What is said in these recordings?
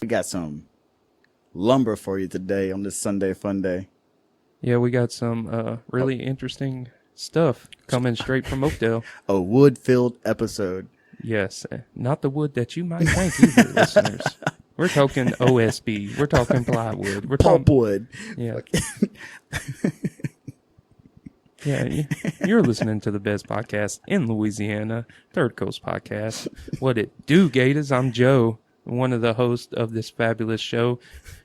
We got some lumber for you today on this Sunday Fun Day. Yeah, we got some really interesting stuff coming straight from Oakdale. A wood-filled episode. Yes, not the wood that you might think either, listeners. We're talking OSB. We're talking plywood. We're talking Pulpwood. Yeah. Yeah, you're listening to the best podcast in Louisiana, Third Coast Podcast. What it do, Gators? I'm Joe, one of the hosts of this fabulous show,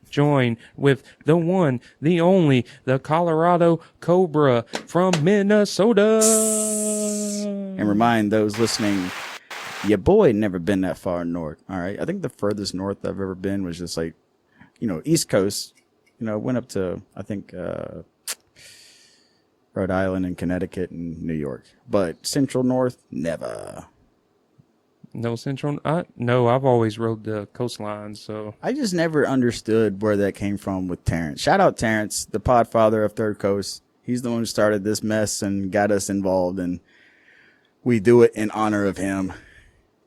joined with the one, the only, the Colorado Cobra from Minnesota. And remind those listening, your boy never been that far north, all right? I think the furthest north I've ever been was just like, East Coast. Went up to, I think, Rhode Island and Connecticut and New York. But Central North, never. No Central? No, I've always rode the coastline, so. I just never understood where that came from with Terrence. Shout out Terrence, the podfather of Third Coast. He's the one who started this mess and got us involved, and we do it in honor of him.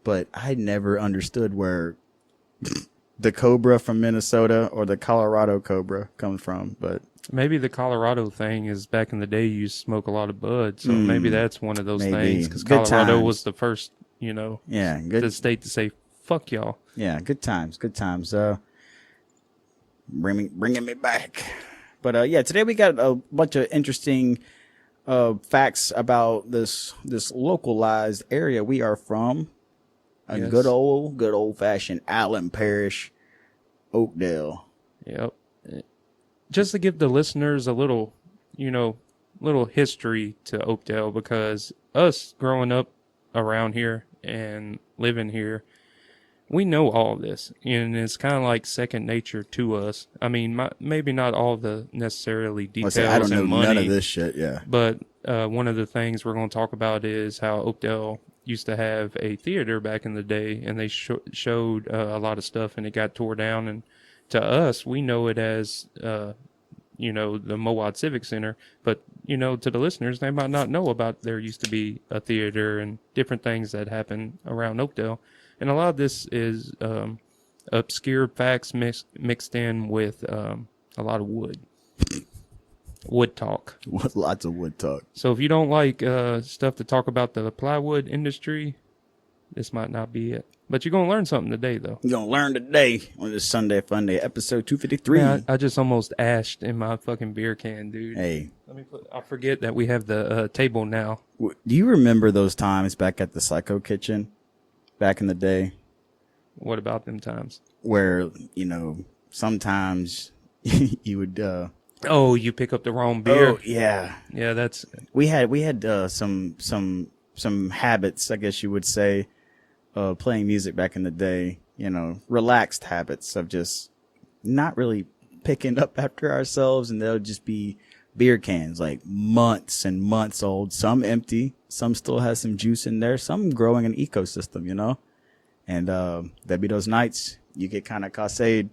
But I never understood where the Cobra from Minnesota or the Colorado Cobra comes from, but maybe the Colorado thing is back in the day you used to smoke a lot of bud, so maybe that's one of those things, because Colorado was the first, the state to say, fuck y'all. Yeah, good times. Bringing me back. But today we got a bunch of interesting facts about this localized area we are from. A good old fashioned Allen Parish, Oakdale. Yep. Just to give the listeners a little history to Oakdale, because us growing up around here and living here, we know all of this, and it's kind of like second nature to us. I mean, maybe not all the necessarily details I don't know and money, none of this shit, yeah. But one of the things we're going to talk about is how Oakdale used to have a theater back in the day, and they showed a lot of stuff, and it got tore down. And to us, we know it as, the Mowat Civic Center, but, to the listeners, they might not know about there used to be a theater and different things that happen around Oakdale. And a lot of this is obscure facts mixed in with a lot of wood. Wood talk. Lots of wood talk. So if you don't like stuff to talk about the plywood industry, this might not be it. But you're going to learn something today, though. You're going to learn today on this Sunday Fun Day, episode 253. Man, I just almost ashed in my fucking beer can, dude. Hey. I forget that we have the table now. Do you remember those times back at the Psycho Kitchen back in the day? What about them times? Where, sometimes you would... Oh, you pick up the wrong beer. Oh, yeah. Yeah, that's... We had some habits, I guess you would say, playing music back in the day, relaxed habits of just not really picking up after ourselves, and they'll just be beer cans, like months and months old, some empty, some still has some juice in there, some growing an ecosystem, and there'd be those nights you get kind of cascade,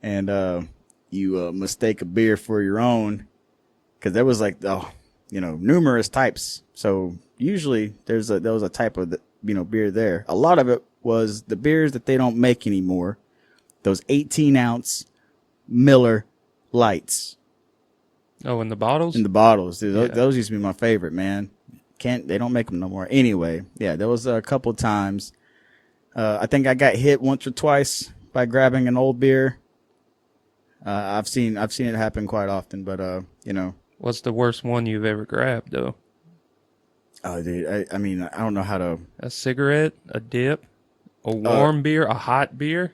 and you mistake a beer for your own, because there was numerous types. So usually there was a type of beer there. A lot of it was the beers that they don't make anymore. Those 18-ounce Miller Lights. Oh, in the bottles? In the bottles. Dude, yeah. Those used to be my favorite, man. They don't make them no more. Anyway, yeah, there was a couple times. I think I got hit once or twice by grabbing an old beer. I've seen it happen quite often, but What's the worst one you've ever grabbed, though? Oh, dude, I mean, I don't know how to. A cigarette, a dip, a warm beer, a hot beer.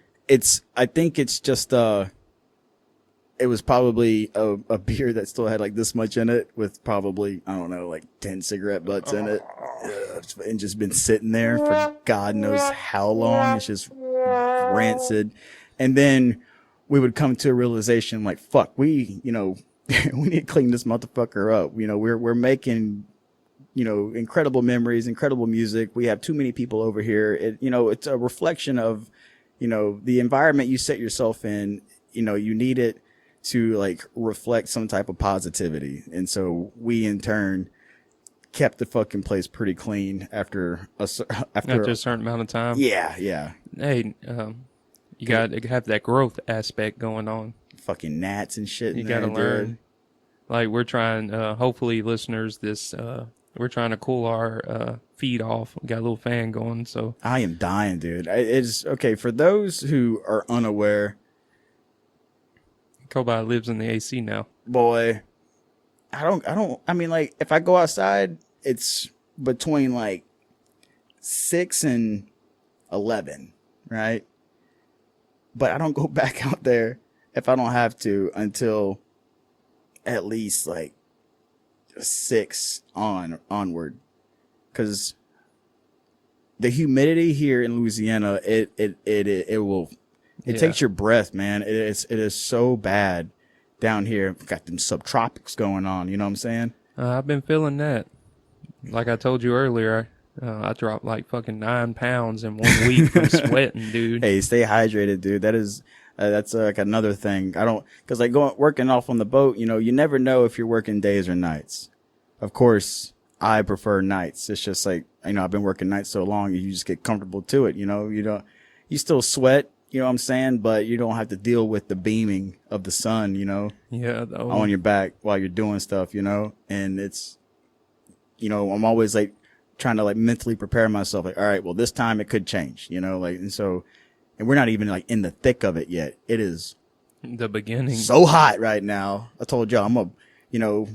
I think it's just it was probably a beer that still had like this much in it, with probably, I don't know, like 10 cigarette butts in it, and just been sitting there for God knows how long. It's just rancid, and then we would come to a realization like, fuck, we we need to clean this motherfucker up. We're making, incredible memories, incredible music. We have too many people over here. It's a reflection of, the environment you set yourself in. You need it to like reflect some type of positivity. And so we in turn kept the fucking place pretty clean after a certain amount of time. Yeah. Hey, You got to have that growth aspect going on. Fucking gnats and shit. You got to learn. Like we're trying, hopefully listeners, we're trying to cool our feet off. We got a little fan going, so. I am dying, dude. It's okay for those who are unaware. Kobai lives in the AC now. Boy, I mean, like, if I go outside, it's between like 6 and 11, right? But I don't go back out there if I don't have to until at least like 6 onward, because the humidity here in Louisiana, it takes your breath, man. It is so bad down here. Got them subtropics going on. You know what I'm saying? I've been feeling that. Like I told you earlier, I dropped like fucking 9 pounds in 1 week from sweating, dude. Hey, stay hydrated, dude. That's like another thing. Cause like working off on the boat, you know, you never know if you're working days or nights. Of course, I prefer nights. It's just like, you know, I've been working nights so long, you just get comfortable to it. You know, you still sweat, you know what I'm saying? But you don't have to deal with the beaming of the sun, you know, on your back while you're doing stuff, you know, and it's, you know, I'm always like trying to like mentally prepare myself. Like, all right, well, this time it could change, you know, like, and we're not even like in the thick of it yet. It is the beginning. So hot right now. I told y'all I'm gonna, you know,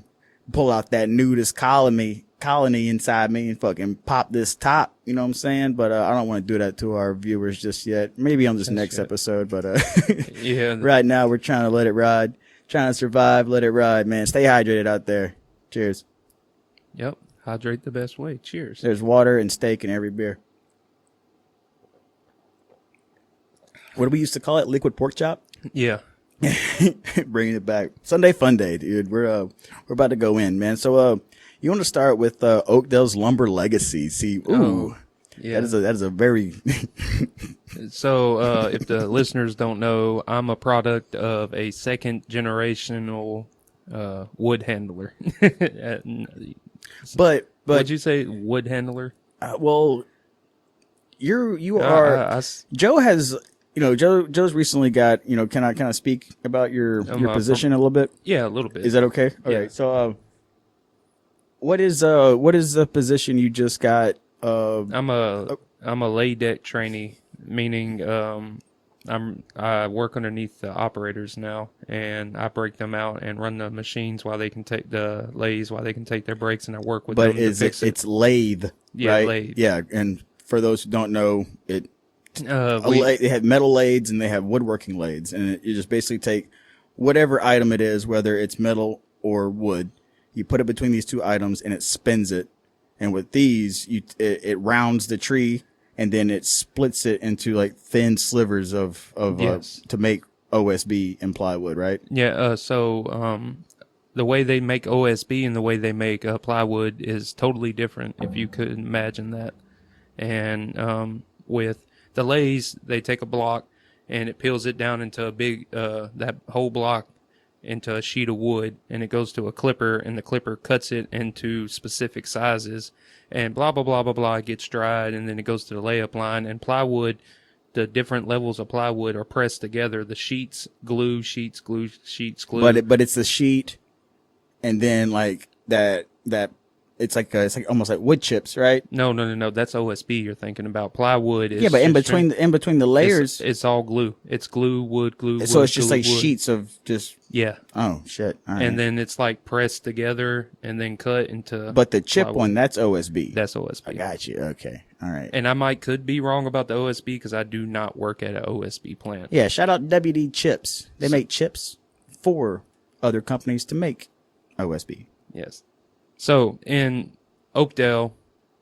pull out that nudist colony inside me and fucking pop this top. You know what I'm saying? But I don't want to do that to our viewers just yet. Maybe on this next episode. But yeah, right now we're trying to let it ride, trying to survive. Let it ride, man. Stay hydrated out there. Cheers. Yep, hydrate the best way. Cheers. There's water and steak in every beer. What do we used to call it? Liquid pork chop? Yeah. Bringing it back. Sunday fun day, dude. We're about to go in, man. So you want to start with Oakdale's lumber legacy. See, ooh. Yeah. That is a very So if the listeners don't know, I'm a product of a second generational wood handler. But would you say wood handler? Well, you are Joe has, you know, Joe's recently got, you know, can I speak about your position a little bit? Yeah, a little bit. Is that okay? Okay. Yeah. So what is the position you just got? I'm a lay deck trainee, meaning I work underneath the operators now, and I break them out and run the machines while they can take the lathes, while they can take their breaks, and I work with them to fix it. It's lathe, yeah, right? Lathe. Yeah, and for those who don't know, they have metal lathes and they have woodworking lathes, and you just basically take whatever item it is, whether it's metal or wood, you put it between these two items and it spins it. And with these, it rounds the tree and then it splits it into like thin slivers of yes. To make OSB and plywood, right? Yeah. So the way they make OSB and the way they make plywood is totally different, if you could imagine that. And with the lathes, they take a block and it peels it down into a big that whole block into a sheet of wood, and it goes to a clipper, and the clipper cuts it into specific sizes, and blah blah blah blah blah, it gets dried, and then it goes to the layup line. And plywood, the different levels of plywood are pressed together. The sheets glue, sheets glue, sheets glue. But it's the sheet, and then like that it's like almost like wood chips, right? No. That's OSB you're thinking about. Plywood is but in between the layers, it's all glue. It's glue, wood, glue. So wood, it's just glue, like wood. sheets of just. Yeah. Oh shit! All right. And then it's like pressed together and then cut into. But the chip plywood. One, that's OSB. That's OSB. I got you. Okay. All right. And I could be wrong about the OSB because I do not work at an OSB plant. Yeah. Shout out WD Chips. They make chips for other companies to make OSB. Yes. So in Oakdale,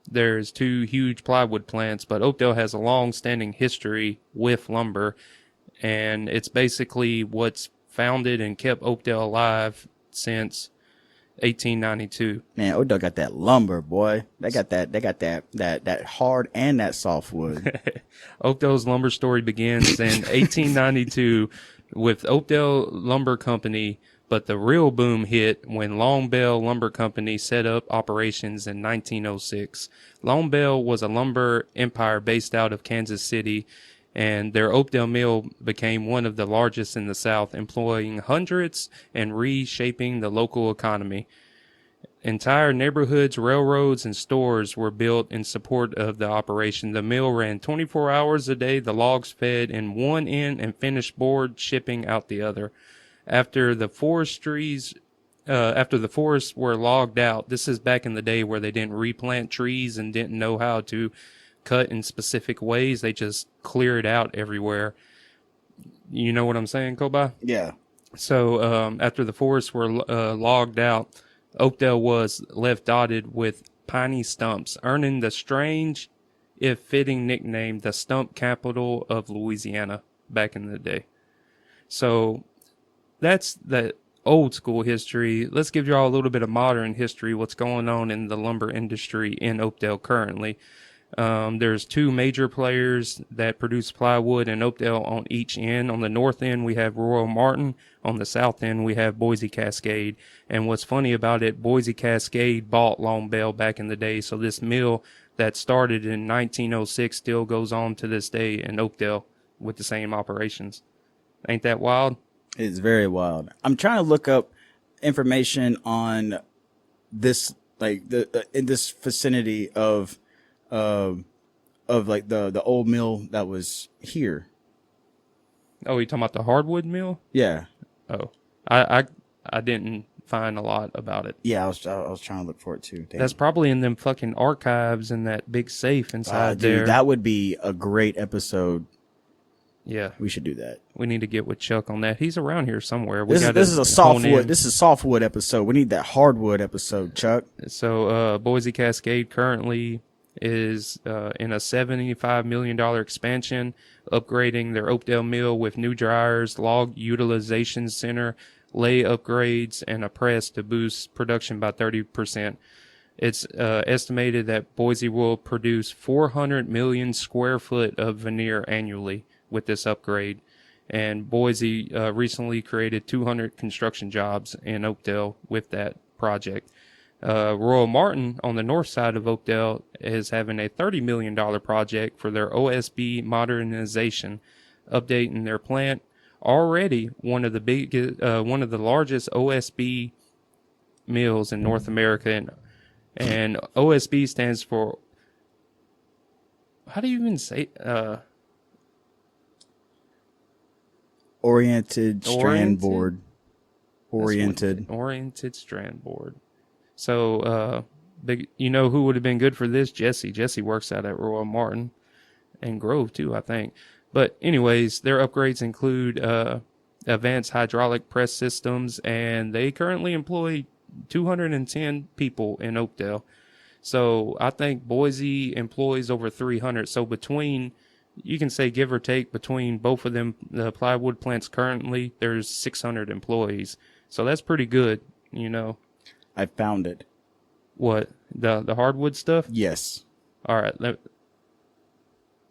there's 2 huge plywood plants, but Oakdale has a long-standing history with lumber, and it's basically what's founded and kept Oakdale alive since 1892. Man, Oakdale got that lumber, boy. They got that hard and that soft wood. Oakdale's lumber story begins in 1892 with Oakdale Lumber Company. But the real boom hit when Long Bell Lumber Company set up operations in 1906. Long Bell was a lumber empire based out of Kansas City, And their Oakdale mill became one of the largest in the South, employing hundreds and reshaping the local economy. Entire neighborhoods, railroads, and stores were built in support of the operation. The mill ran 24 hours a day, the logs fed in one end and finished board shipping out the other. After the forests were logged out, this is back in the day where they didn't replant trees and didn't know how to cut in specific ways. They just cleared out everywhere. You know what I'm saying, Kobai? Yeah. So after the forests were logged out, Oakdale was left dotted with piney stumps, earning the strange, if fitting nickname, the stump capital of Louisiana back in the day. So that's the old school history. Let's give y'all a little bit of modern history, what's going on in the lumber industry in Oakdale currently. There's two major players that produce plywood in Oakdale on each end. On the north end, we have Royal Martin. On the south end, we have Boise Cascade. And what's funny about it, Boise Cascade bought Long Bell back in the day. So this mill that started in 1906 still goes on to this day in Oakdale with the same operations. Ain't that wild? It's very wild. I'm trying to look up information on this, like in this vicinity of like the old mill that was here. Oh, you talking about the Hardwood mill? Yeah. Oh, I didn't find a lot about it. Yeah, I was trying to look for it too. Damn. That's probably in them fucking archives in that big safe inside dude, there. that would be a great episode. Yeah, we should do that. We need to get with Chuck on that. He's around here somewhere. This is a softwood. This is a softwood episode. We need that hardwood episode, Chuck. So Boise Cascade currently is in a $75 million expansion, upgrading their Oakdale mill with new dryers, log utilization center, lay upgrades, and a press to boost production by 30%. It's estimated that Boise will produce 400 million square foot of veneer annually with this upgrade. And Boise recently created 200 construction jobs in Oakdale with that project. Royal Martin on the north side of Oakdale is having a $30 million project for their OSB modernization, updating their plant. Already one of the largest OSB mills in North America, and OSB stands for, how do you even say Oriented strand board. Oriented strand board. So, you know who would have been good for this? Jesse. Jesse works out at Royal Martin and Grove too, I think. But anyways, their upgrades include advanced hydraulic press systems, and they currently employ 210 people in Oakdale. So I think Boise employs over 300. So between, you can say give or take, between both of them, the plywood plants currently, there's 600 employees. So that's pretty good, you know. I found it. What? The hardwood stuff? Yes. All right.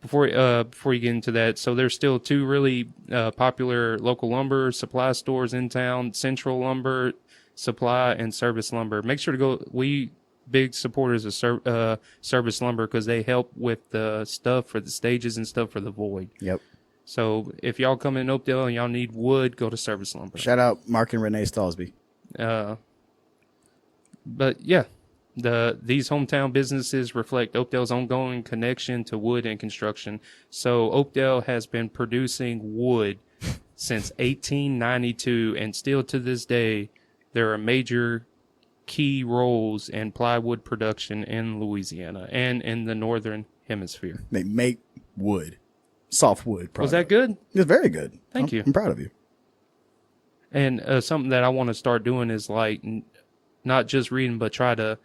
Before you get into that, so there's still two really popular local lumber supply stores in town: Central Lumber Supply and Service Lumber. Make sure to go. We big supporters of Service Lumber because they help with the stuff for the stages and stuff for the Void. Yep. So if y'all come in Oakdale and y'all need wood, go to Service Lumber. Shout out Mark and Renee Stallsby. But yeah, these hometown businesses reflect Oakdale's ongoing connection to wood and construction. So Oakdale has been producing wood since 1892, and still to this day, there are major key roles in plywood production in Louisiana and in the northern hemisphere. They make wood, softwood product. Was that good? It's very good. Thank you. I'm proud of you. And something that I want to start doing is like not just reading, but try to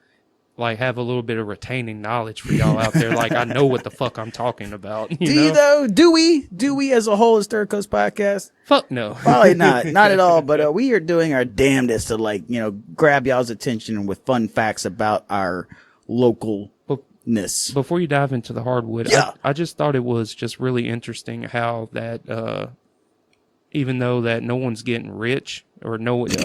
like have a little bit of retaining knowledge for y'all out there. Like I know what the fuck I'm talking about. You though? Do we as a whole as Third Coast Podcast? Fuck no. Probably not. Not at all. But we are doing our damnedest to grab y'all's attention with fun facts about our localness. Before you dive into the hardwood, yeah. I just thought it was just really interesting how that even though that no one's getting rich or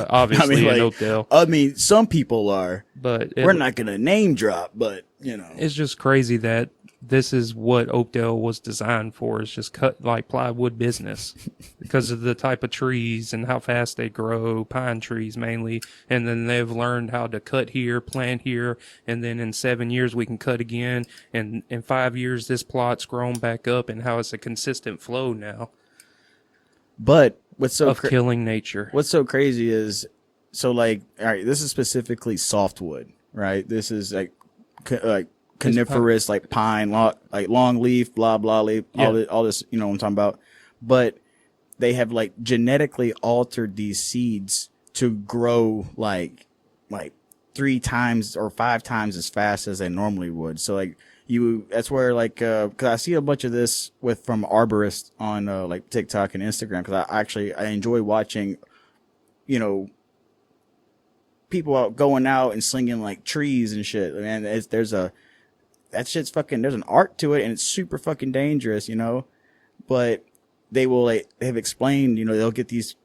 obviously in Oakdale. I mean, some people are, but we're not going to name drop, but it's just crazy that this is what Oakdale was designed for. It's just cut like plywood business because of the type of trees and how fast they grow, pine trees mainly. And then they've learned how to cut here, plant here, and then in 7 years we can cut again. And in 5 years this plot's grown back up, and how it's a consistent flow now. But what's so killing nature. What's so crazy is, so like, all right, this is specifically softwood, right? This is like coniferous, like pine, like long leaf, blah blah leaf, all this, you know what I'm talking about. But they have like genetically altered these seeds to grow like 3 times or 5 times as fast as they normally would. So like that's where like, cause I see a bunch of this from arborists on like TikTok and Instagram. Cause I enjoy watching, you know, people going out and slinging like trees and shit. Man, that shit's fucking, there's an art to it, and it's super fucking dangerous, you know. But they will like, have explained, you know, they'll get these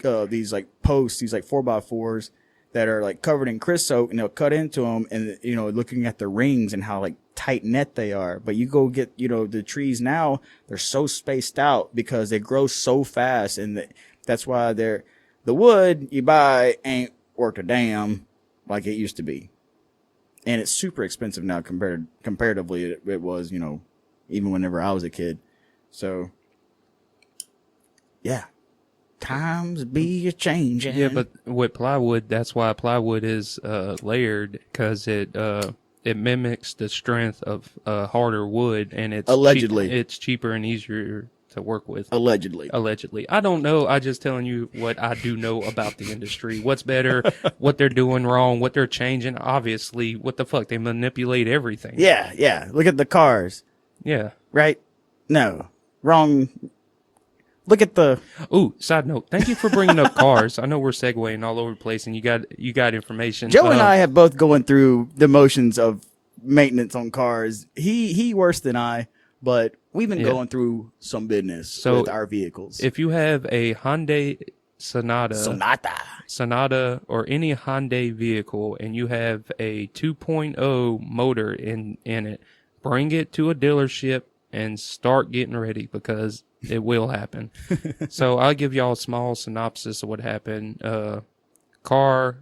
like posts, these like 4x4s that are like covered in creosote, and they'll cut into them, and you know, looking at the rings and how like tight net they are. But you go get, you know, the trees now, they're so spaced out because they grow so fast, and that's why the wood you buy ain't worth a damn like it used to be. And it's super expensive now comparatively it was, you know, even whenever I was a kid. So yeah, times be a changing. Yeah, but with plywood, that's why plywood is layered, because it mimics the strength of harder wood, and it's allegedly it's cheaper and easier to work with. Allegedly. I don't know. I'm just telling you what I do know about the industry. What's better, what they're doing wrong, what they're changing. Obviously, what the fuck? They manipulate everything. Yeah. Look at the cars. Yeah. Right? No. Wrong. Look at the... Ooh, side note. Thank you for bringing up cars. I know we're segueing all over the place, and you got information. Joe and I have both going through the motions of maintenance on cars. He worse than I, but we've been going through some business with our vehicles. If you have a Hyundai Sonata, or any Hyundai vehicle, and you have a 2.0 motor in it, bring it to a dealership and start getting ready, because it will happen. So I'll give y'all a small synopsis of what happened. Car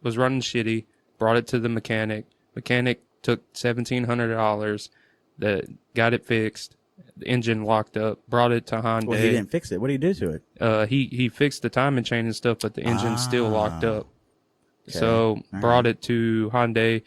was running shitty, brought it to the mechanic. Mechanic took $1,700, that got it fixed. The engine locked up, brought it to Hyundai. Well, he didn't fix it. What did he do to it? He fixed the timing chain and stuff, but the engine's still locked up. Okay. So brought it to Hyundai.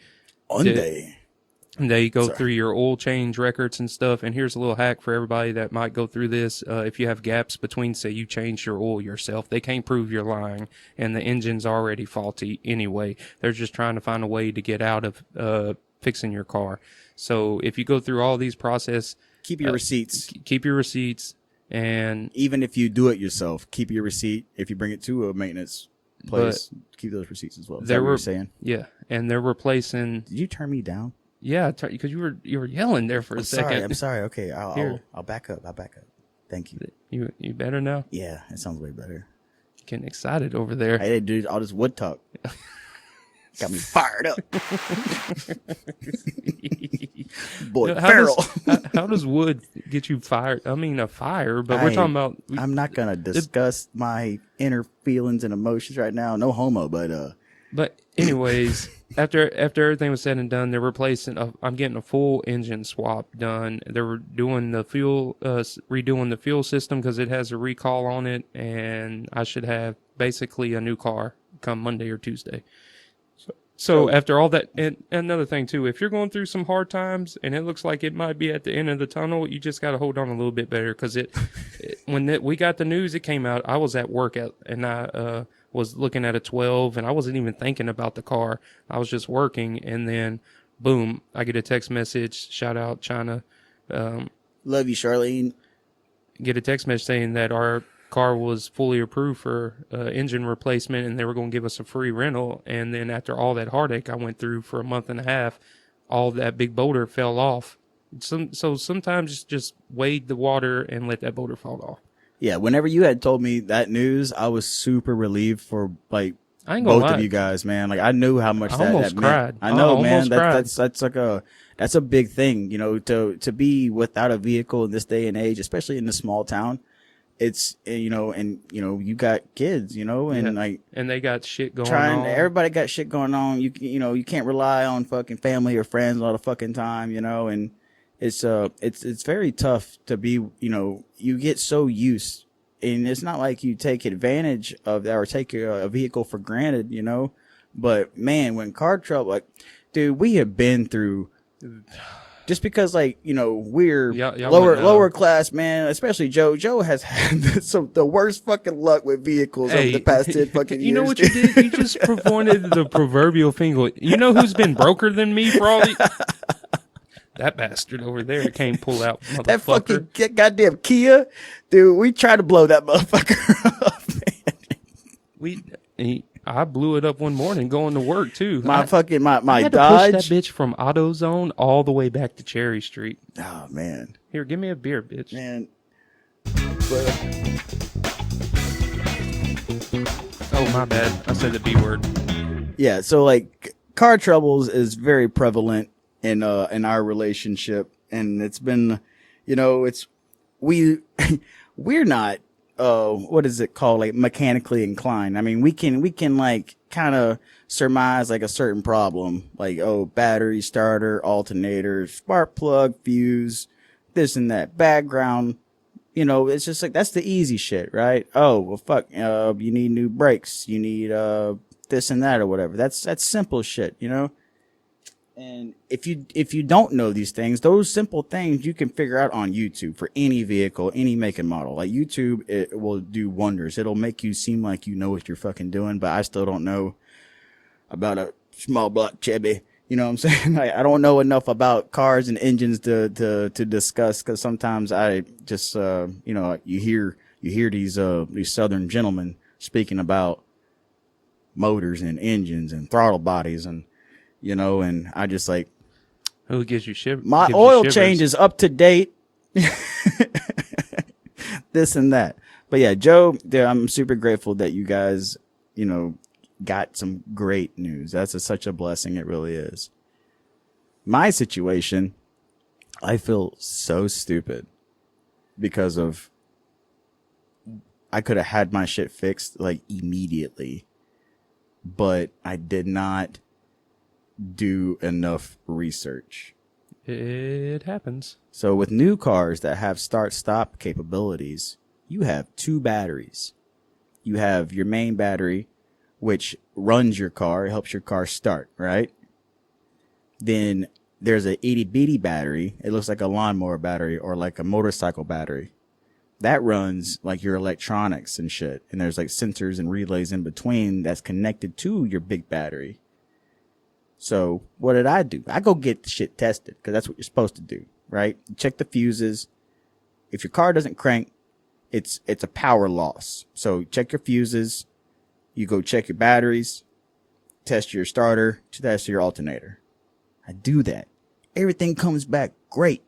They go through your oil change records and stuff. And here's a little hack for everybody that might go through this. If you have gaps between, say you changed your oil yourself, they can't prove you're lying, and the engine's already faulty anyway. They're just trying to find a way to get out of fixing your car. So if you go through all these process, keep your receipts. Keep your receipts, and even if you do it yourself, keep your receipt. If you bring it to a maintenance place, keep those receipts as well. Is that what you're saying? Yeah, and they're replacing. Did you turn me down? Yeah, because you were yelling there for a second. I'm sorry. Okay, I'll back up. Thank you. You better now? Yeah, it sounds way better. Getting excited over there. Hey, dude, all this wood talk got me fired up. Boy, how does wood get you fired? I mean, a fire, but we're talking about. I'm not gonna discuss my inner feelings and emotions right now. No homo, but. But anyways, after everything was said and done, they're replacing. I'm getting a full engine swap done. They were doing the fuel, redoing the fuel system because it has a recall on it, and I should have basically a new car come Monday or Tuesday. So after all that, and another thing too, if you're going through some hard times and it looks like it might be at the end of the tunnel, you just got to hold on a little bit better, because we got the news, it came out. I was at work and I was looking at a 12, and I wasn't even thinking about the car. I was just working, and then boom, I get a text message. Shout out China. Love you, Charlene. Get a text message saying that our car was fully approved for engine replacement, and they were going to give us a free rental. And then after all that heartache I went through for a month and a half, all that big boulder fell off. So sometimes just wade the water and let that boulder fall off. Yeah, whenever you had told me that news, I was super relieved for like I ain't gonna both lie. of you guys, man. Like I knew how much I that almost meant. cried. I know, I man. almost cried. That's like that's a big thing, you know, to be without a vehicle in this day and age, especially in a small town. It's, you know, and you know, you got kids, you know, and like and they got shit going on. everybody got shit going on. You know, you can't rely on fucking family or friends all the fucking time, you know, and it's very tough to be, you know, you get so used, and it's not like you take advantage of that or take a vehicle for granted, you know, but man, when car trouble, like, dude, we have been through. Just because, like, you know, we're y'all lower class, man. Especially Joe. Joe has had the worst fucking luck with vehicles over the past 10 fucking years. You know what you did? You just pointed the proverbial finger. You know who's been broker than me for all these? That bastard over there can't pull out, motherfucker. That fucking goddamn Kia, dude. We tried to blow that motherfucker up, man. I blew it up one morning going to work too. My I had Dodge. to push that bitch from AutoZone all the way back to Cherry Street. Oh man. Here, give me a beer, bitch. Man. Oh my bad. I said the B word. Yeah. So like, car troubles is very prevalent in our relationship, and it's been, you know, we're not. What is it called? Like mechanically inclined. I mean, we can like kind of surmise like a certain problem, like, oh, battery, starter, alternator, spark plug, fuse, this and that, background. You know, it's just like, that's the easy shit, right? Oh, well, fuck, you need new brakes, you need, this and that or whatever. That's simple shit, you know? And if you don't know these things, those simple things you can figure out on YouTube for any vehicle, any make and model. Like YouTube, it will do wonders. It'll make you seem like you know what you're fucking doing, but I still don't know about a small block Chevy. You know what I'm saying? I don't know enough about cars and engines to discuss, because sometimes I just you know, you hear these Southern gentlemen speaking about motors and engines and throttle bodies, and you know, and I just like, who gives you shivers? My oil change is up to date. This and that. But yeah, Joe, I'm super grateful that you guys, you know, got some great news. That's such a blessing. It really is. My situation, I feel so stupid because of, I could have had my shit fixed like immediately, but I did not do enough research. It happens. So with new cars that have start-stop capabilities, you have two batteries. You have your main battery, which runs your car, it helps your car start, right? Then there's a itty bitty battery. It looks like a lawnmower battery or like a motorcycle battery. That runs like your electronics and shit. And there's like sensors and relays in between that's connected to your big battery. So what did I do? I go get the shit tested, because that's what you're supposed to do, right? Check the fuses. If your car doesn't crank, it's a power loss. So check your fuses. You go check your batteries, test your starter, test your alternator. I do that. Everything comes back great.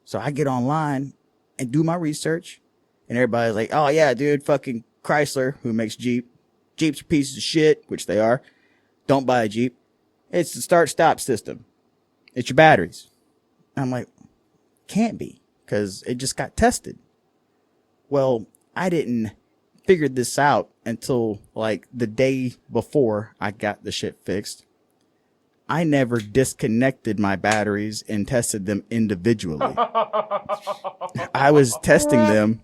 So I get online and do my research, and everybody's like, oh yeah, dude, fucking Chrysler, who makes Jeeps are pieces of shit, which they are. Don't buy a Jeep. It's the start-stop system. It's your batteries. I'm like, can't be, because it just got tested. Well, I didn't figure this out until like the day before I got the shit fixed. I never disconnected my batteries and tested them individually. I was testing them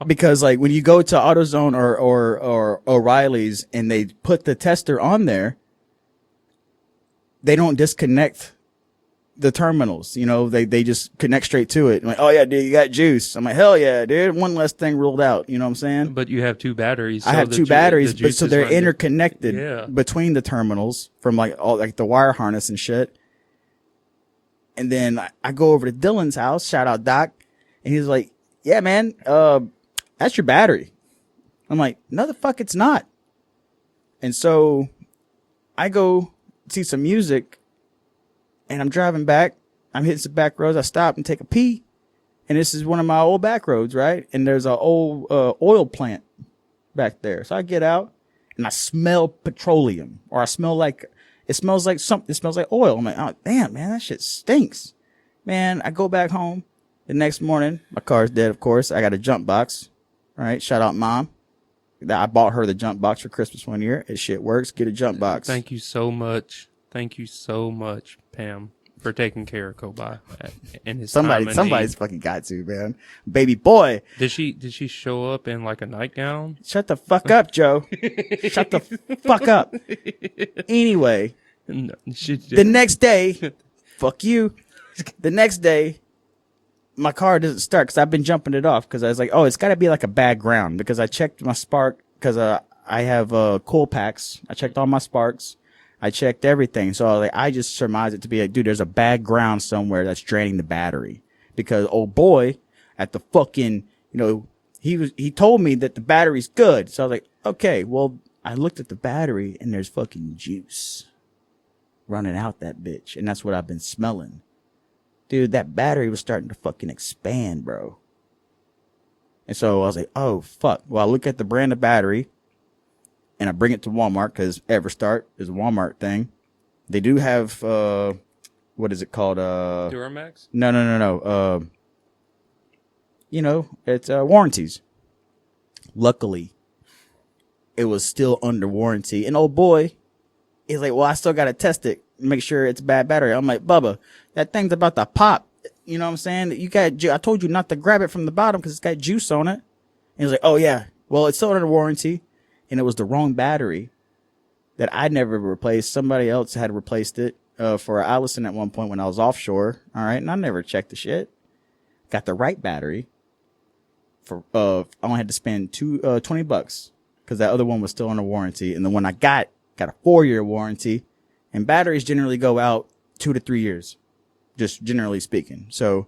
because like when you go to AutoZone or O'Reilly's and they put the tester on there, they don't disconnect the terminals. You know, they just connect straight to it. I'm like, oh yeah, dude, you got juice. I'm like, hell yeah, dude. One less thing ruled out. You know what I'm saying? But you have two batteries. I have two batteries, but so they're interconnected between the terminals from like all like the wire harness and shit. And then I go over to Dylan's house. Shout out Doc. And he's like, yeah, man, that's your battery. I'm like, no, the fuck it's not. And so I go see some music, and I'm driving back. I'm hitting some back roads. I stop and take a pee. And this is one of my old back roads, right? And there's an old oil plant back there. So I get out and I smell petroleum, or it smells like oil. I'm like, oh, damn, man, that shit stinks. Man, I go back home the next morning. My car's dead, of course. I got a jump box. All right. Shout out mom. I bought her the jump box for Christmas one year. It shit works. Get a jump box. Thank you so much. Thank you so much, Pam, for taking care of Kobai and his Somebody's fucking got to, man. Baby boy. Did she show up in like a nightgown? Shut the fuck up, Joe. Shut the fuck up. Anyway, No, the next day, fuck you. The next day, my car doesn't start because I've been jumping it off because I was like, oh, it's got to be like a bad ground, because I checked my spark because I have cool packs. I checked all my sparks. I checked everything. So I just surmised it to be like, dude, there's a bad ground somewhere that's draining the battery, because old boy at the fucking, he told me that the battery's good. So I was like, okay, well, I looked at the battery and there's fucking juice running out that bitch. And that's what I've been smelling. Dude, that battery was starting to fucking expand, bro. And so I was like, oh, fuck. Well, I look at the brand of battery and I bring it to Walmart, because EverStart is a Walmart thing. They do have, what is it called? Duramax? No. It's warranties. Luckily, it was still under warranty. And old boy, he's like, well, I still got to test it, make sure it's a bad battery. I'm like, Bubba, that thing's about to pop. You know what I'm saying? I told you not to grab it from the bottom because it's got juice on it. And he's like, oh, yeah, well, it's still under warranty. And it was the wrong battery that I never replaced. Somebody else had replaced it for Allison at one point when I was offshore. All right. And I never checked the shit. Got the right battery for, I only had to spend $20 because that other one was still under warranty. And the one I got a 4-year warranty, and batteries generally go out 2 to 3 years, just generally speaking. So,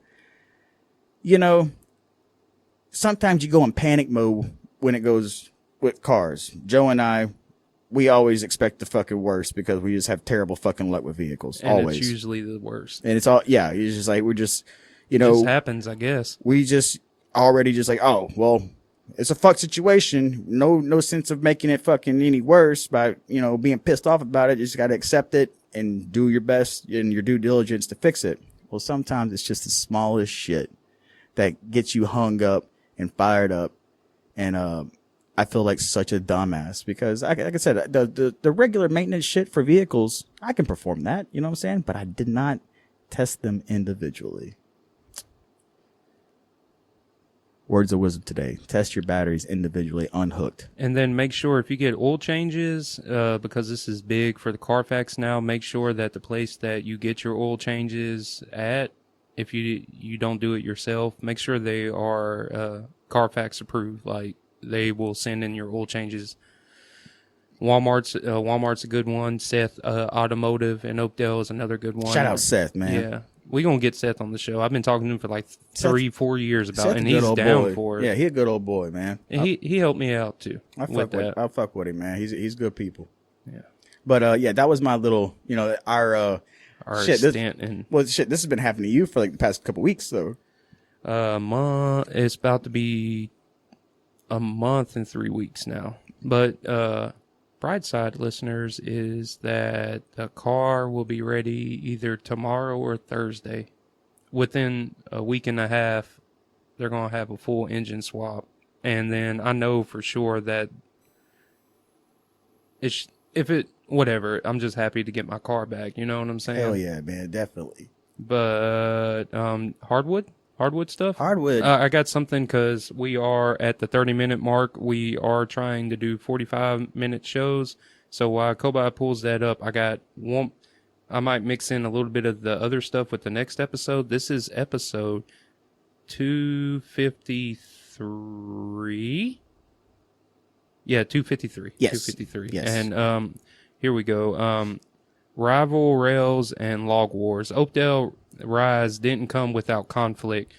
sometimes you go in panic mode when it goes with cars. Joe and I, we always expect the fucking worst because we just have terrible fucking luck with vehicles. And always. It's usually the worst. And it's all, yeah, it's just like, we're just, It just happens, I guess. We just already just like, oh, well, it's a fuck situation. No sense of making it fucking any worse by, being pissed off about it. You just got to accept it and do your best and your due diligence to fix it. Well, sometimes it's just the smallest shit that gets you hung up and fired up. And, I feel like such a dumbass because, like I said, the regular maintenance shit for vehicles, I can perform that. You know what I'm saying? But I did not test them individually. Words of wisdom today. Test your batteries individually, unhooked. And then make sure if you get oil changes, because this is big for the Carfax now, make sure that the place that you get your oil changes at, if you don't do it yourself, make sure they are Carfax approved. Like, they will send in your oil changes. Walmart's a good one. Seth Automotive in Oakdale is another good one. Shout out Seth, man. Yeah. We're going to get Seth on the show. I've been talking to him for like 3-4 years about it, and he's down for it. Yeah, he's a good old boy, man. And he helped me out, too. I fuck with him, man. He's good people. Yeah. But, yeah, that was my little, our shit. Stint. This has been happening to you for like the past couple weeks, though. It's about to be a month and 3 weeks now. But bright side, listeners, is that the car will be ready either tomorrow or Thursday. Within a week and a half, they're going to have a full engine And then I know for sure that whatever, I'm just happy to get my car back. You know what I'm saying? Hell yeah, man, definitely. But Hardwood stuff? Hardwood. I got something because we are at the 30-minute mark. We are trying to do 45-minute shows. So while Kobai pulls that up, I might mix in a little bit of the other stuff with the next episode. This is episode 253. Yeah, 253. Yes. 253. Yes. And here we go. Rival rails and log wars. Oakdale rise didn't come without conflict.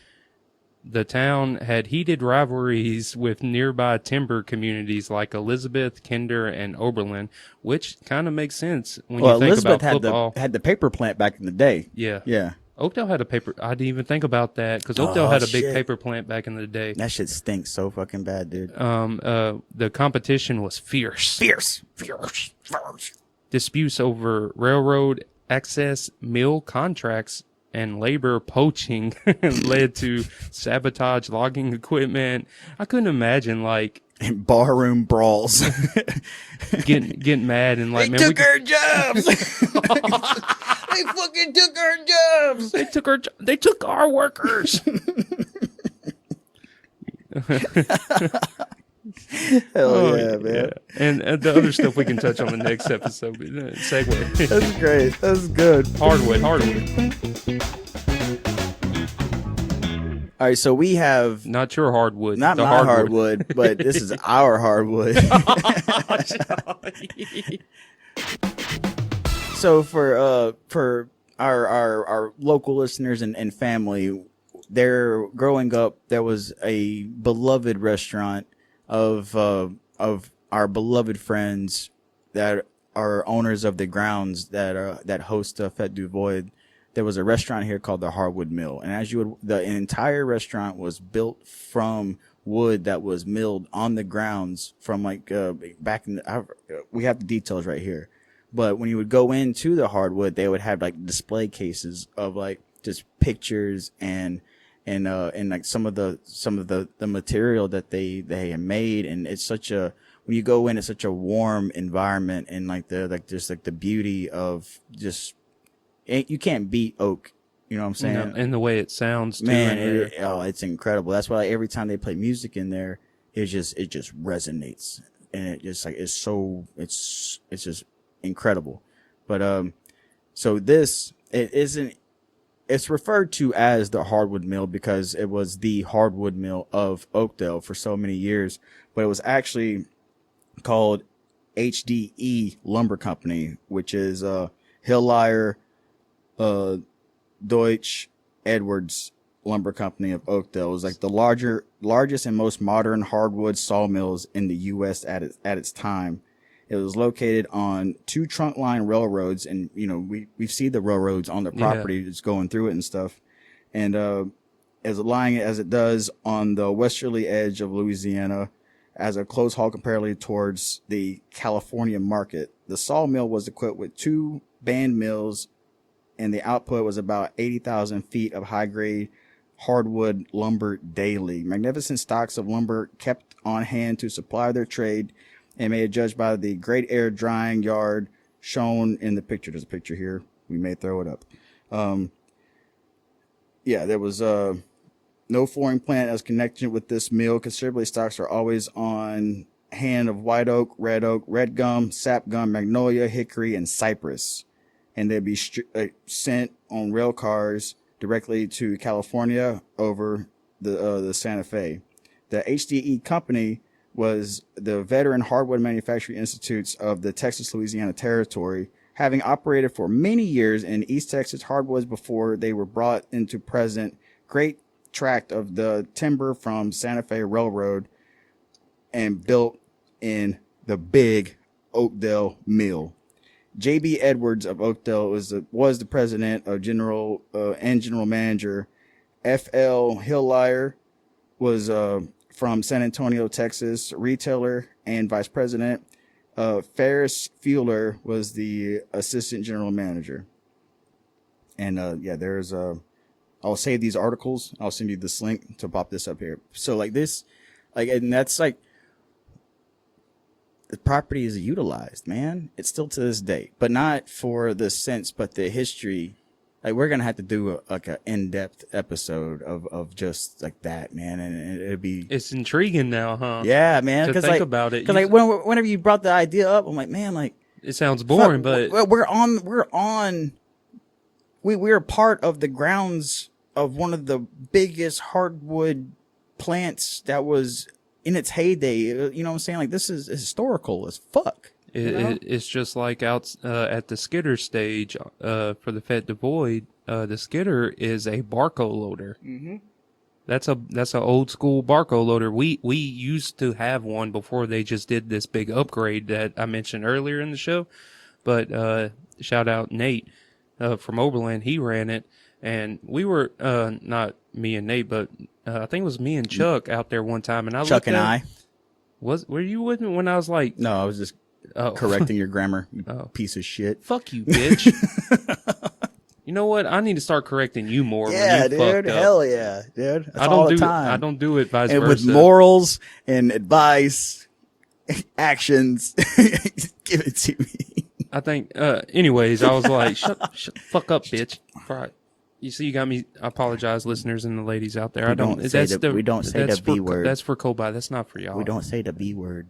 The town had heated rivalries with nearby timber communities like Elizabeth, Kinder, and Oberlin, which kind of makes sense when you think Elizabeth about football. had the paper plant back in the day. Yeah. Yeah. Oakdale had a paper. I didn't even think about that because Oakdale had a big shit. paper plant back in the day. That shit stinks so fucking bad, dude. The competition was fierce. Fierce. Disputes over railroad access, mill contracts, and labor poaching led to sabotage logging equipment. I couldn't imagine like Barroom brawls. getting mad and like, They man, took our jobs. They fucking took our jobs. They took our workers. Hell yeah, man. Yeah. And the other stuff we can touch on the next episode. Segue. That's great. That's good. Hardwood. All right, so we have Not your hardwood. not the my hardwood, but this is our hardwood. So for our local listeners and family, there growing up, there was a beloved restaurant of our beloved friends that are owners of the grounds that host Fête du Void. There was a restaurant here called the Hardwood Mill, and the entire restaurant was built from wood that was milled on the grounds from like back in we have the details right here. But when you would go into the Hardwood, they would have like display cases of like just pictures and like some of the material that they had made, and it's when you go in, it's such a warm environment, and like the beauty of just. You can't beat oak, you know what I'm saying? No, and the way it sounds, too. Man, it's incredible. That's why every time they play music in there, it just resonates, and it just like it's just incredible. But so it's referred to as the Hardwood Mill because it was the hardwood mill of Oakdale for so many years, but it was actually called HDE Lumber Company, which is Hillyer Deutsch Edwards Lumber Company of Oakdale. It was like the largest and most modern hardwood sawmills in the U.S. at its time. It was located on 2 trunk line railroads, and we see the railroads on the property that's going through it and stuff. And as lying as it does on the westerly edge of Louisiana, as a close haul comparatively towards the California market, the sawmill was equipped with 2 band mills, and the output was about 80,000 feet of high-grade hardwood lumber daily. Magnificent stocks of lumber kept on hand to supply their trade, and may judged by the great air drying yard shown in the picture. There's a picture here. We may throw it up. There was no flooring plant as connection with this mill. Considerably stocks are always on hand of white oak, red gum, sap gum, magnolia, hickory, and cypress. And they'd be sent on rail cars directly to California over the Santa Fe. The HDE company was the veteran hardwood manufacturing institutes of the Texas-Louisiana territory, having operated for many years in East Texas hardwoods before they were brought into present great tract of the timber from Santa Fe Railroad and built in the big Oakdale mill. J.B. Edwards of Oakdale was the president of general manager. F.L. Hillyer was from San Antonio, Texas, retailer and vice president. Ferris Fuller was the assistant general manager. And there's I'll save these articles. I'll send you this link to pop this up here. So like this, and that's like. The property is utilized, man. It's still to this day, but not for the sense, but the history. Like we're gonna have to do an in-depth episode of just like that, man, and it'd be. It's intriguing now, huh? Yeah, man. To think about it, because whenever you brought the idea up, I'm like, man, like it sounds boring, but we're part of the grounds of one of the biggest hardwood plants that was. In its heyday, you know what I'm saying? Like, this is historical as fuck. It's just like out at the skidder stage for the Fête du Void. The skidder is a Barco loader. Mm-hmm. That's an old school Barco loader. We used to have one before they just did this big upgrade that I mentioned earlier in the show. But shout out Nate from Oberlin. He ran it. And we were, not me and Nate, but I think it was me and Chuck out there one time. And Chuck and I. Were you with me when I was like... No, I was just correcting your grammar, you piece of shit. Fuck you, bitch. You know what? I need to start correcting you more. Yeah, when you dude. Hell yeah, dude. That's all the time. I don't do it vice and versa. with morals and advice, actions, give it to me. I think, anyways, I was like, shut the fuck up, bitch. Right. You see, you got me. I apologize, listeners and the ladies out there. We don't say the B word. That's for Kobai. That's not for y'all. We don't say the B word.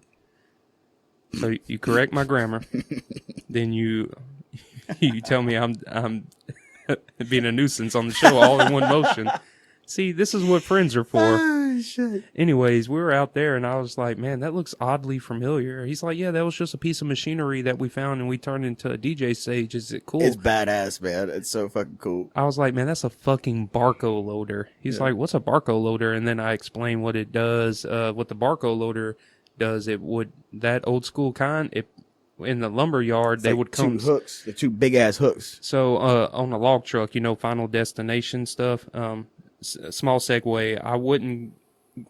So you correct my grammar. Then you tell me I'm being a nuisance on the show all in one motion. See, this is what friends are for. Oh, shit. Anyways, we were out there and I was like, man, that looks oddly familiar. He's like, yeah, that was just a piece of machinery that we found and we turned into a DJ stage. Is it cool? It's badass, man. It's so fucking cool. I was like, man, that's a fucking Barco loader. He's like, what's a Barco loader? And then I explained what it does. What the Barco loader does, that old school kind, in the lumber yard, it's they would come... two hooks. The two big-ass hooks. So, on a log truck, Final Destination stuff, small segue, I wouldn't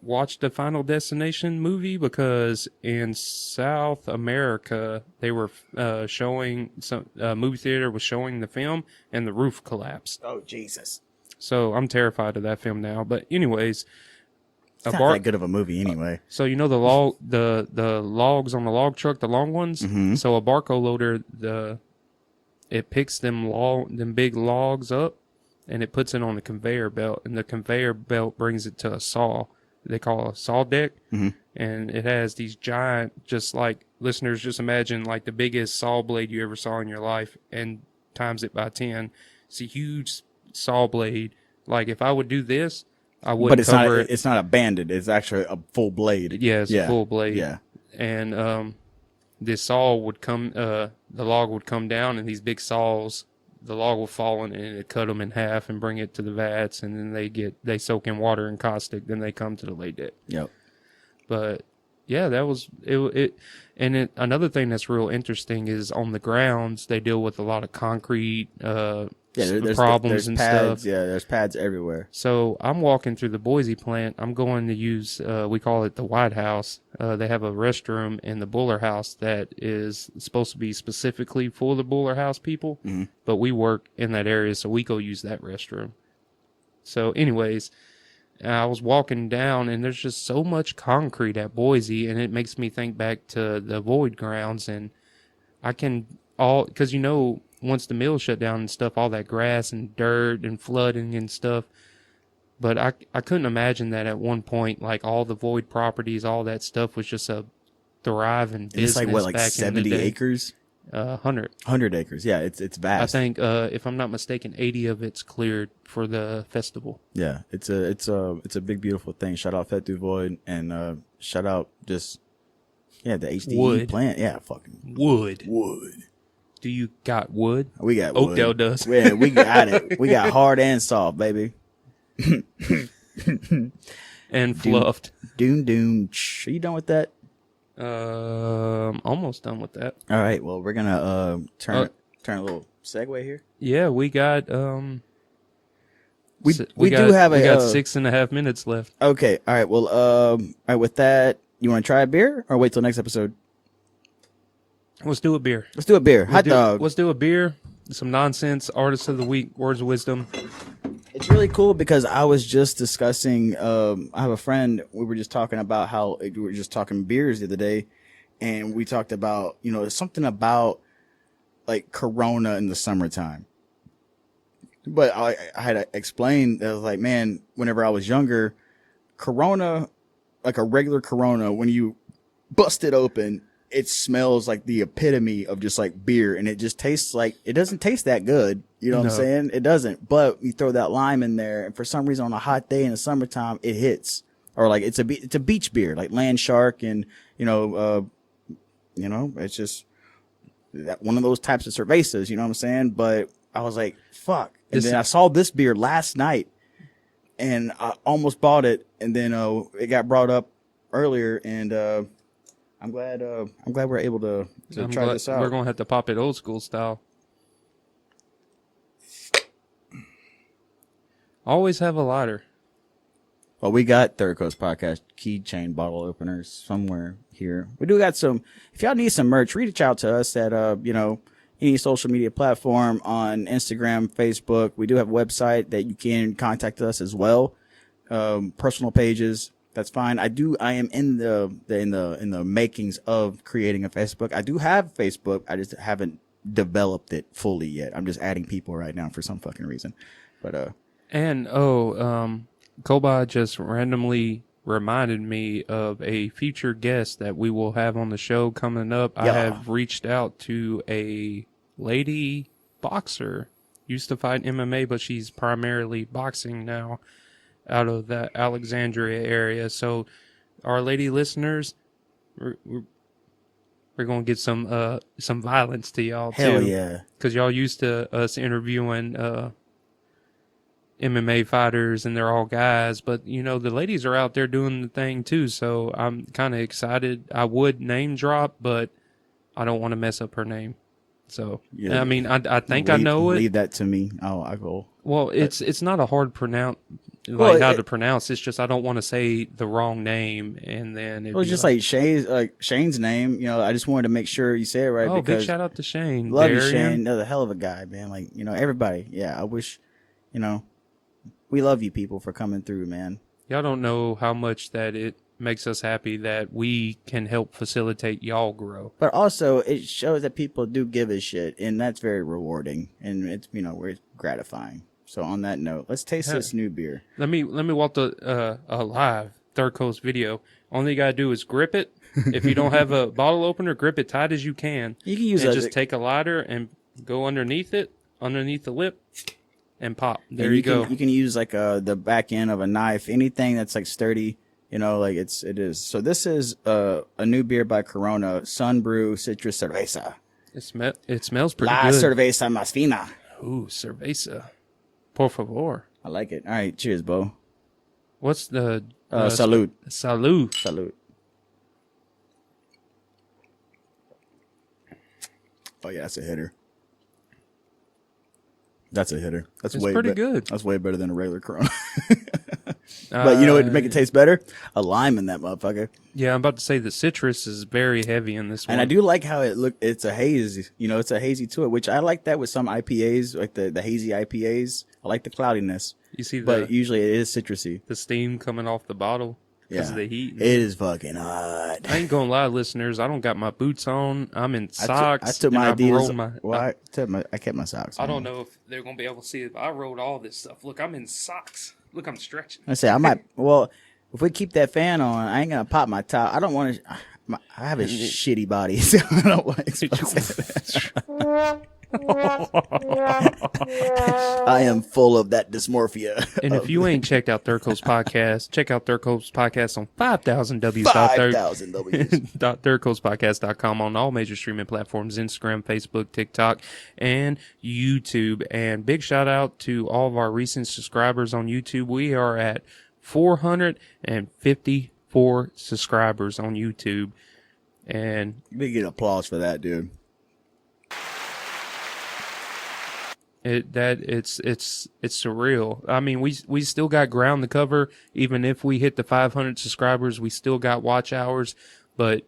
watch the Final Destination movie because in South America, they were showing... some movie theater was showing the film, and the roof collapsed. Oh, Jesus. So, I'm terrified of that film now. But anyways... It's not that good of a movie anyway. So the logs on the log truck, the long ones. Mm-hmm. So a Barco loader, it picks them big logs up, and it puts it on the conveyor belt, and the conveyor belt brings it to a saw. They call a saw deck, mm-hmm. and it has these giant, just like listeners, just imagine like the biggest saw blade you ever saw in your life, and times it by 10. It's a huge saw blade. Like if I would do this. I wouldn't cover it. It's not a banded. It's actually a full blade. Yeah, it's a full blade. Yeah. And this saw would come, the log would come down, and these big saws, the log will fall in, and it cut them in half and bring it to the vats, and then they soak in water and caustic, then they come to the lay deck. Yep. But yeah, that was it. And another thing that's real interesting is on the grounds they deal with a lot of concrete. There's problems and pads, stuff. Yeah, there's pads everywhere. So I'm walking through the Boise plant. I'm going to use, we call it the White House. They have a restroom in the Buller House that is supposed to be specifically for the Buller House people. Mm-hmm. But we work in that area, so we go use that restroom. So anyways, I was walking down, and there's just so much concrete at Boise, and it makes me think back to the Void grounds. And because once the mill shut down and stuff, all that grass and dirt and flooding and stuff. But I couldn't imagine that at one point, like all the Void properties, all that stuff was just a thriving business. It's like 70 acres? 100. 100 acres. Yeah, it's vast. I think, if I'm not mistaken, 80 of it's cleared for the festival. Yeah, it's a big, beautiful thing. Shout out Fet du Void, and shout out the HDE plant. Yeah, fucking wood. Do you got wood? We got wood. Oakdale does. Yeah, we got it. We got hard and soft, baby. And fluffed. Doon. Are you done with that? Almost done with that. All right. Well, we're gonna turn a little segue here. Yeah, we got we got 6.5 minutes left. Okay. All right. Well, all right. With that, you want to try a beer or wait till next episode? Let's do a beer. Hot dog. Let's do a beer. Some nonsense. Artist of the week. Words of wisdom. It's really cool because I was just discussing. I have a friend. We were just talking about how we were just talking beers the other day, and we talked about something about like Corona in the summertime. But I had to explain that I was like, man, whenever I was younger, Corona, like a regular Corona, when you bust it open, it smells like the epitome of just like beer, and it just tastes like, it doesn't taste that good. You know what I'm saying? It doesn't, but you throw that lime in there, and for some reason on a hot day in the summertime, it hits. Or like it's a beach beer, like Land Shark, and it's just one of those types of cervezas, you know what I'm saying? But I was like, fuck. And then I saw this beer last night, and I almost bought it, and then it got brought up earlier, and I'm glad we're able to try this out. We're gonna have to pop it old school style. Always have a lighter. Well, we got Third Coast Podcast keychain bottle openers somewhere here. We do got some. If y'all need some merch, reach out to us at any social media platform on Instagram, Facebook. We do have a website that you can contact us as well. Personal pages, that's fine. I am in the makings of creating a Facebook. I do have Facebook. I just haven't developed it fully yet. I'm just adding people right now for some fucking reason. But Koba just randomly reminded me of a future guest that we will have on the show coming up. Yeah. I have reached out to a lady boxer, used to fight MMA, but she's primarily boxing now out of the Alexandria area. So our lady listeners, we're going to get some violence to y'all too. Hell yeah. Because y'all used to us interviewing MMA fighters, and they're all guys, but the ladies are out there doing the thing too. So I'm kind of excited. I would name drop, but I don't want to mess up her name. So yeah. I mean, I think I know it. Leave that to me. I go. Well, it's not a hard to pronounce. It's just I don't want to say the wrong name, and then it was just like Shane's name. I just wanted to make sure you say it right. Oh, big shout out to Shane. Love you, Shane. Another hell of a guy, man. Everybody. Yeah, I wish. We love you people for coming through, man. Y'all don't know how much that it makes us happy that we can help facilitate y'all grow. But also, it shows that people do give a shit, and that's very rewarding, and it's we're gratifying. So on that note, let's taste this new beer. Let me walk a live Third Coast video. Only you gotta do is grip it. If you don't have a bottle opener, grip it tight as you can. You can use just take a lighter and go underneath the lip. And pop. There you go. You can use the back end of a knife, anything that's sturdy. It is. So this is a new beer by Corona, Sun Brew Citrus Cerveza. It smells pretty La good. cerveza más fina. Ooh, cerveza. Por favor. I like it. All right, cheers, Bo. What's the salud. Salud. Salud. Oh yeah, that's a hitter. That's a hitter. It's pretty good. That's way better than a regular Corona. But you know what to make it taste better? A lime in that motherfucker. Yeah, I'm about to say the citrus is very heavy in this one. And I do like how it's a haze. It's a hazy to it, which I like that with some IPAs, like the hazy IPAs. I like the cloudiness. You see but usually it is citrusy. The steam coming off the bottle because of the heat. It is fucking hot. I ain't gonna lie, listeners. I don't got my boots on. I'm in socks. I took my Adidas. I kept my socks on. I don't know if they're gonna be able to see it, but I rolled all this stuff. Look, I'm in socks. Look, I'm stretching. I say I might. Well, if we keep that fan on, I ain't gonna pop my top. I don't want to. I have a shitty body, so I don't want to expose it. I am full of that dysmorphia. And if you ain't checked out Third Coast Podcast, check out Third Coast Podcast on 5,000Ws. 5,000 Ws. thirdcoastpodcast.com on all major streaming platforms, Instagram, Facebook, TikTok, and YouTube. And big shout out to all of our recent subscribers on YouTube. We are at 454 subscribers on YouTube. And big applause for that, dude. It's surreal. I mean, we still got ground to cover. Even if we hit the 500 subscribers, we still got watch hours. But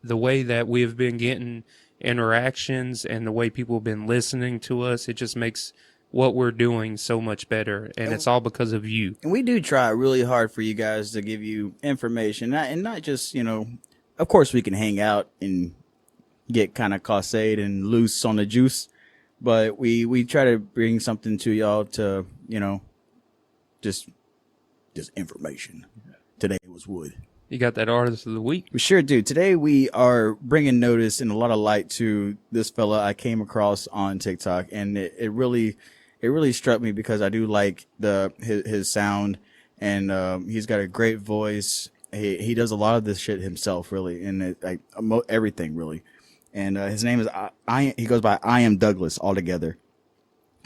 the way that we have been getting interactions and the way people have been listening to us, it just makes what we're doing so much better. And it's all because of you. And we do try really hard for you guys to give you information, and not just, of course we can hang out and get kind of caussade and loose on the juice. But we try to bring something to y'all to, just information. Today was wood. You got that artist of the week? We sure do. Today we are bringing notice and a lot of light to this fella I came across on TikTok, and it really struck me because I do like his sound, and he's got a great voice. He does a lot of this shit himself, really, and everything really. And his name is he goes by I Am Douglas altogether.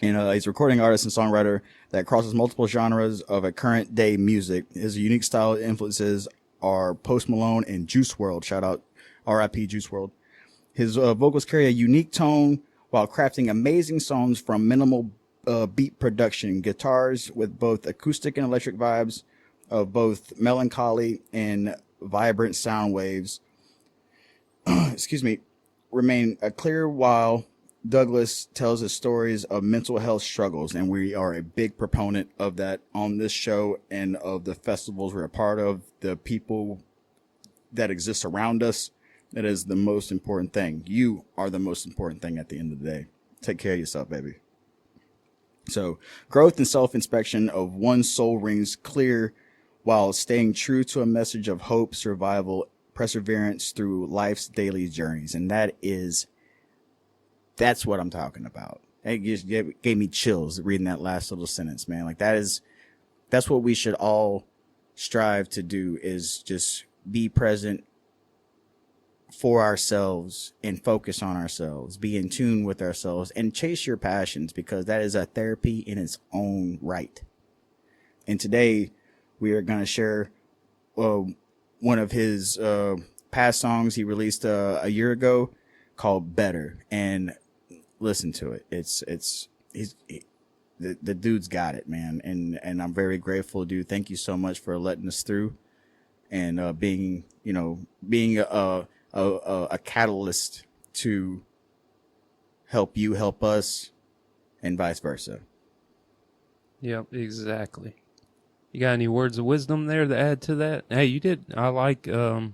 And he's a recording artist and songwriter that crosses multiple genres of a current day music. His unique style influences are Post Malone and Juice WRLD. Shout out R.I.P. Juice WRLD. His vocals carry a unique tone while crafting amazing songs from minimal beat production, guitars with both acoustic and electric vibes of both melancholy and vibrant sound waves. Excuse me, remain clear while Douglas tells us stories of mental health struggles, and we are a big proponent of that on this show and of the festivals we're a part of, the people that exist around us. That is the most important thing. You are the most important thing at the end of the day. Take care of yourself, baby. So, growth and self-inspection of one's soul rings clear while staying true to a message of hope, survival, perseverance through life's daily journeys. And that's what I'm talking about. It just gave me chills reading that last little sentence, man. Like that's what we should all strive to do, is just be present for ourselves and focus on ourselves, be in tune with ourselves and chase your passions, because that is a therapy in its own right. And today we are going to share one of his past songs he released a year ago called Better, and listen to it. The dude's got it, man. And I'm very grateful, dude. Thank you so much for letting us through and being a catalyst to help you help us and vice versa. Yep, exactly. You got any words of wisdom there to add to that? Hey, you did. I like. You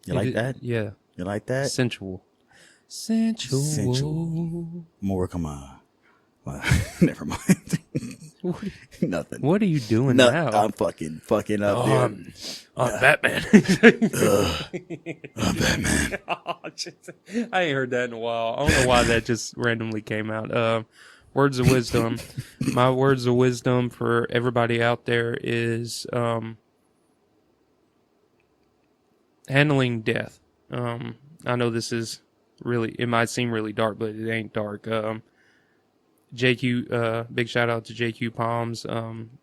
like that? Yeah. You like that? Sensual. More, come on. Well, never mind. Nothing. What are you doing now? I'm fucking up there. I'm Batman. I'm Batman. I ain't heard that in a while. I don't know why that just randomly came out. Words of wisdom. My words of wisdom for everybody out there is handling death. I know this is really, it might seem really dark, but it ain't dark. JQ, big shout out to JQ Palms.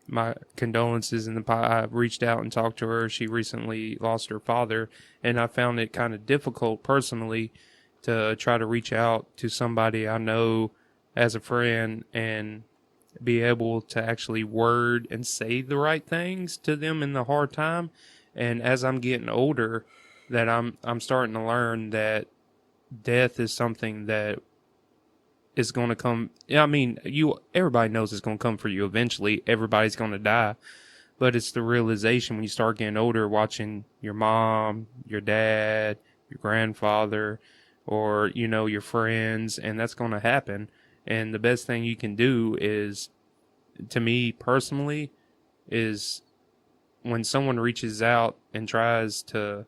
My condolences in the I reached out and talked to her. She recently lost her father, and I found it kind of difficult personally to try to reach out to somebody I know as a friend and be able to actually word and say the right things to them in the hard time. And as I'm getting older, that I'm starting to learn that death is something that is going to come. I mean, everybody knows it's going to come for you eventually. Everybody's going to die. But it's the realization when you start getting older, watching your mom, your dad, your grandfather, or, your friends, and that's going to happen. And the best thing you can do is, to me personally, is when someone reaches out and tries to,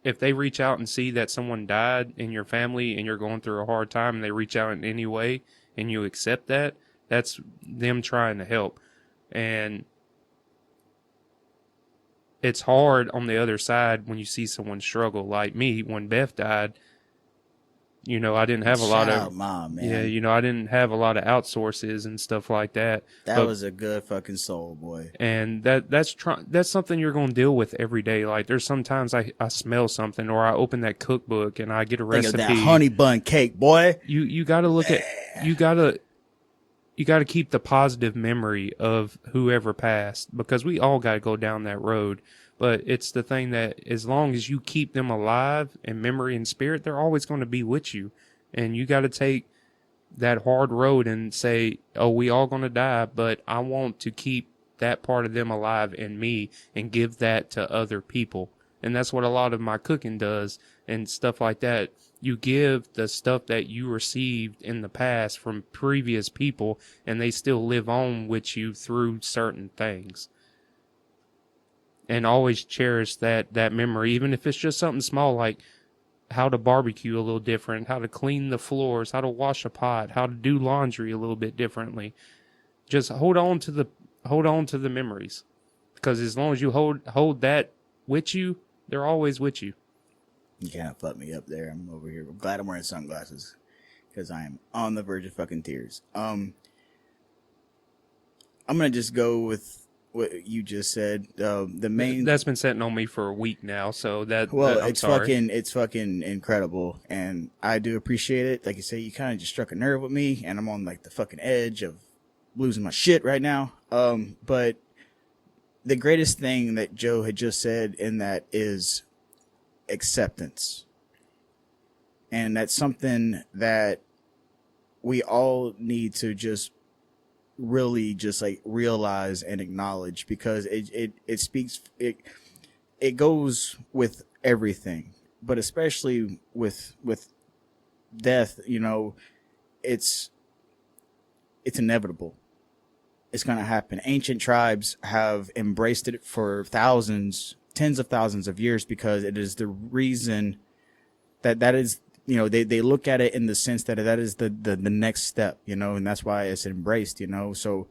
if they reach out and see that someone died in your family and you're going through a hard time and they reach out in any way and you accept that, that's them trying to help. And it's hard on the other side when you see someone struggle. Like me, when Beth died, I didn't have a lot of mom, man. Yeah, I didn't have a lot of outsources and stuff like that. That was a good fucking soul, boy. And that's something you're going to deal with every day. Like there's sometimes I smell something, or I open that cookbook and I get a recipe. Think of that honey bun cake, boy. You got to look at you got to keep the positive memory of whoever passed, because we all got to go down that road. But it's the thing that as long as you keep them alive in memory and spirit, they're always going to be with you. And you got to take that hard road and say, oh, we all going to die, but I want to keep that part of them alive in me and give that to other people. And that's what a lot of my cooking does and stuff like that. You give the stuff that you received in the past from previous people, and they still live on with you through certain things. And always cherish that memory, even if it's just something small, like how to barbecue a little different, how to clean the floors, how to wash a pot, how to do laundry a little bit differently. Just hold on to the memories, because as long as you hold that with you, they're always with you. You can't fuck me up there. I'm over here. I'm glad I'm wearing sunglasses, because I am on the verge of fucking tears. I'm gonna just go with what you just said. The main That's been sitting on me for a week now, so that well, I'm sorry. it's fucking incredible, and I do appreciate it. Like you say, you kind of just struck a nerve with me, and I'm on like the fucking edge of losing my shit right now. But the greatest thing that Joe had just said in that is acceptance, and that's something that we all need to just really just like realize and acknowledge, because it speaks, it goes with everything, but especially with death, you know, it's inevitable. It's going to happen. Ancient tribes have embraced it for thousands, tens of thousands of years, because it is the reason that is, you know, they look at it in the sense that is the next step, you know, and that's why it's embraced, you know. So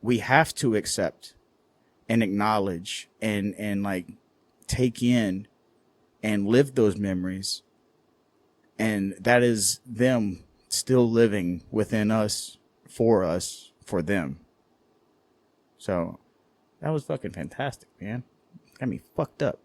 we have to accept and acknowledge and like take in and live those memories. And that is them still living within us, for them. So that was fucking fantastic, man. Got me fucked up.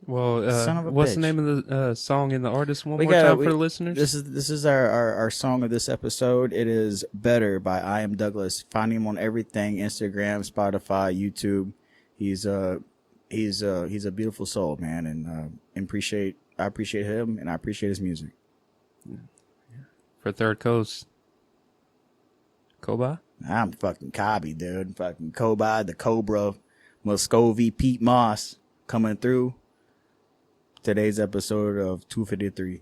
Well, Son of a what's bitch. the name of the song and the artist one We more got- time we- for the listeners? This is our song of this episode. It is Better by I Am Douglas. Find him on everything: Instagram, Spotify, YouTube. He's a beautiful soul, man, and I appreciate him, and I appreciate his music. For Third Coast. Koba? I'm fucking Cobby, dude. Fucking Kobai, the Cobra, Muscovy, Pete Moss coming through. Today's episode of 253.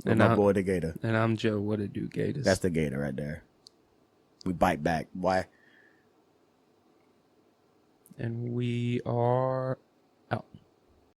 With And my boy the Gator. And I'm Joe. What it do, Gators? That's the Gator right there. We bite back. Why? And we are